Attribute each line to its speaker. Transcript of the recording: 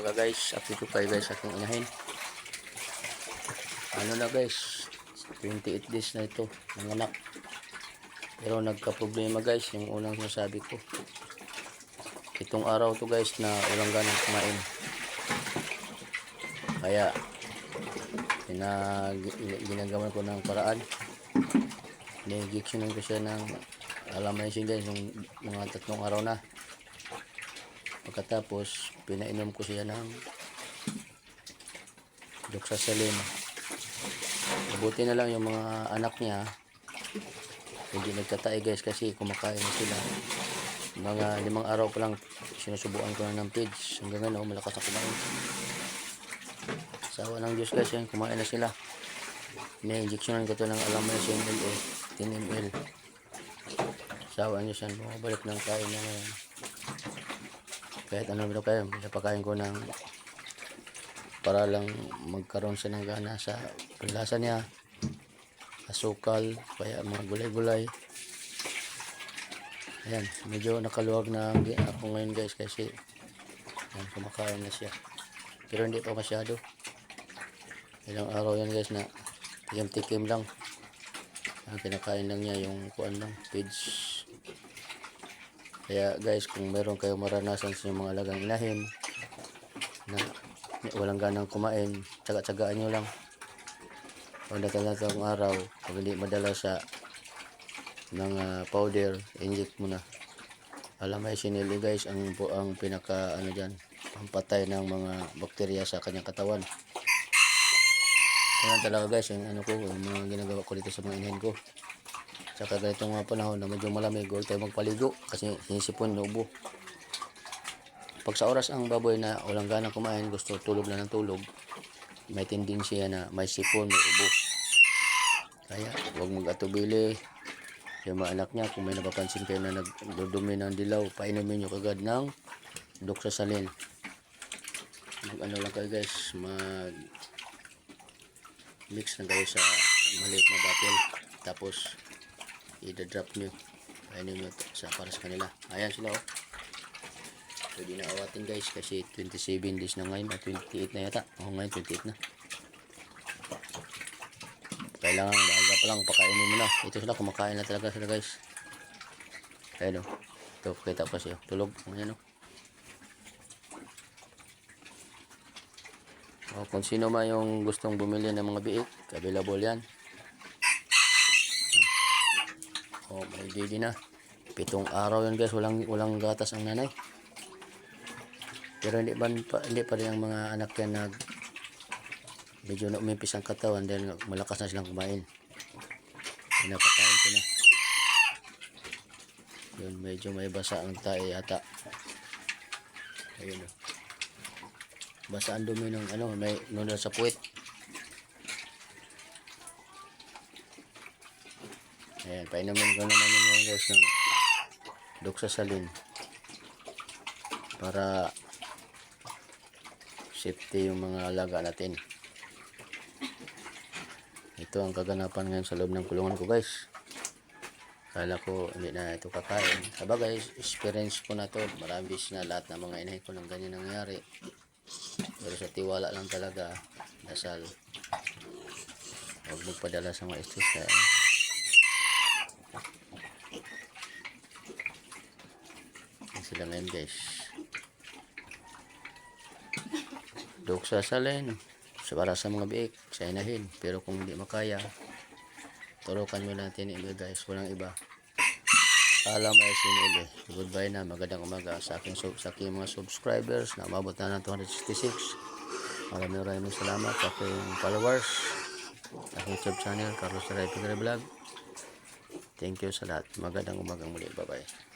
Speaker 1: Mga guys, update ko kayo guys aking inahin. Ano na guys, 28 days na ito ng anak. Pero nagka-problema guys, yung unang sinasabi ko. Itong araw to guys na walang ganang kumain. Kaya ginagawa ko ng paraan. Ni-injectionan ko siya ng alamycin guys yung mga 3 araw na. Pagkatapos pinainom ko siya ng doxycycline. Mabuti na lang yung mga anak niya hindi nagtatay guys kasi kumakain na sila. Mga 5 araw pa lang sinusubuan ko na ng feeds. Hanggang ngayon malakas na kumain. Sawa ng Diyos guys yan, kumain na sila. Ni-injectionan ko to ng alamycin 10 ml. Sawa ng Diyos yan, bumabalik ng kain na ngayon. Kahit ano bilo kayo, pinapakain ko ng para lang magkaroon siya ng gana sa panlasa niya, asukal, kaya mga gulay-gulay. Ayan, medyo nakaluwag na ako ngayon guys kasi ayan, kumakain na siya. Pero hindi pa masyado. Ilang araw yan guys na tikim-tikim lang. Ang kinakain lang niya yung kuan lang, feeds. Kaya guys, kung meron kayong maranasan sa mga alagang inahin na walang ganang kumain, tsaga-tsagaan nyo lang. Pag natalatang araw, pag hindi madala sa mga powder, inject mo na. Alamycin guys, ang pinaka ano dyan, pampatay ng mga bakterya sa kanyang katawan. Yan talaga guys, yung ano ko, yung mga ginagawa ko dito sa mga inahin ko. Saka ganitong mga panahon na medyo malamig, huwag tayo magpaligo kasi sinisipon ng ubo. Pag sa oras ang baboy na walang ganang kumain, gusto tulog na ng tulog, may tendency na may sipon, may ubo. Kaya huwag mag-atubili. Yung mga anak niya, kung may napapansin kayo na nagdudumi ng dilaw, painumin nyo kagad ng doxycycline. Mag-ano lang kayo guys, mag-mix lang kayo sa maliit na bottle. Tapos i-drop nyo, ayun nyo sa para sa kanila. Ayan sila oh. Pwede na awatin guys kasi 27 days na ngayon, 28 na yata. Ngayon 28 na. Kailangan maaga pa lang pakainin mo na. Ito sila, kumakain na talaga sila guys. Ayun oh. Ito kita pa siya, tulog. Ayan oh. Kung sino man yung gustong bumili ng mga biik, available yan. Oh, may baby na. 7 araw yan guys, walang gatas ang nanay. Pero hindi pa rin ang mga anak yan medyo na umipis ang katawan dahil malakas na silang kumain. Pinapakain ko na. Yun, medyo may basa ang tae ata. Ayun oh. Basa ang dumi ng ano, may nunal sa puwet. Ayan, painumin ko naman yun guys ng doxycycline para safety yung mga alaga natin. Ito ang kaganapan ngayon sa loob ng kulungan ko guys. Kala ko hindi na ito kakain. Sabagay, experience ko na to. Marami na lahat ng mga inahin ko ng ganyan nangyari. Pero sa tiwala lang talaga, dasal. Huwag magpadala sa mga istis. Sila ngayon guys, doxycycline para sa mga biik sa inahin. Pero kung hindi makaya, turukan nyo natin iba guys, walang iba. Alamycin. Goodbye na, magandang umaga sa aking mga subscribers na umabot na ng 266. Maraming salamat sa aking followers, aking YouTube channel Carlos Ray Vlog. Thank you sa lahat, magandang umagang muli, bye bye.